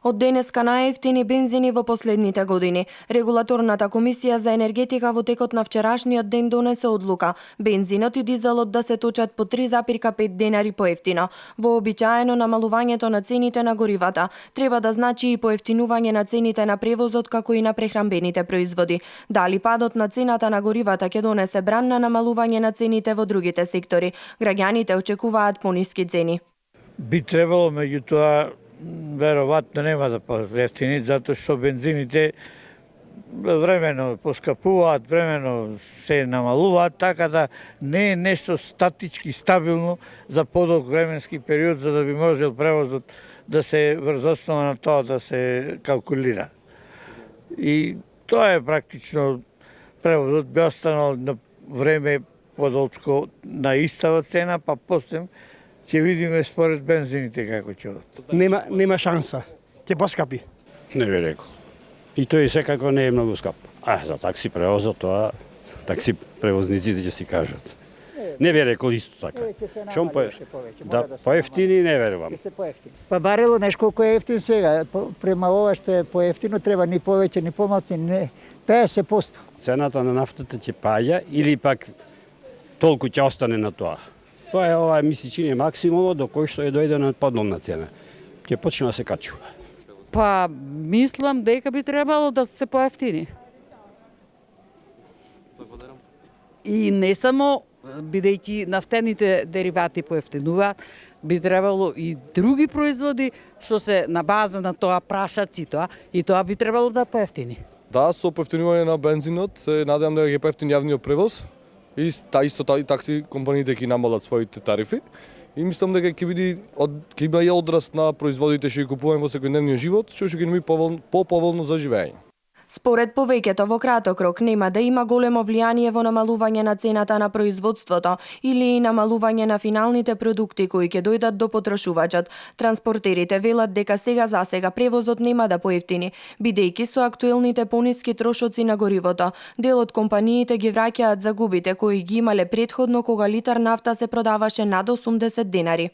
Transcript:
Од денеска наевтини бензини во последните години. Регулаторната комисија за енергетика во текот на вчерашниот ден донесе одлука бензинот и дизелот да се точат по 3,5 денари поевтино. Вообичаено намалувањето на цените на горивата треба да значи и поевтинување на цените на превозот како и на прехранбените производи. Дали падот на цената на горивата ќе донесе бран на намалување на цените во другите сектори? Граѓаните очекуваат пониски цени. Би требало, меѓутоа, веројатно нема да поевтини, затоа што бензините времено поскапуваат, времено се намалуваат, така да не е нешто статички, стабилно за подолг временски период, за да би можел превозот да се врз основа на тоа да се калкулира. И тоа е практично, превозот би останал на време подолжко на истава цена, па после ќе видиме според бензините како ќе одат. Нема шанса. Ќе поскапи. Не би рекол. И тој секако не е многу скап. За такси превозот тоа такси превозниците ќе си кажат. Не би рекол исто така. Шом да поевтини не верувам. Па барело знаеш колку е ефтин сега. Према ова што е поевтино треба ни повеќе ни помалку, не 50%. Цената на нафтата ќе паѓа или пак толку ќе остане на тоа. Тоа е ова месечини максимумот до кој што е дојде на поднолна цена. Ќе почне да се качува. Па, мислам дека би требало да се поевтини. И не само бидејќи нафтените деривати поевтинуваат, би требало и други производи што се на база на тоа прашат и тоа би требало да поевтини. Да, со поевтинување на бензинот се надевам дека ќе поевтини јавниот превоз и исто такси компаниите ќе намалат своите тарифи. И мислам дека ќе има и одраз на производите што ги купуваме во секојдневниот живот, што ќе ни биде поповолно за живење. Според повеќето во краток рок нема да има големо влијание во намалување на цената на производството или намалување на финалните продукти кои ќе дојдат до потрошувачот. Транспортерите велат дека засега превозот нема да поевтини, бидејќи со актуелните пониски трошоци на горивото, дел од компаниите ги враќаат загубите кои ги имале претходно кога литар нафта се продаваше над 80 денари.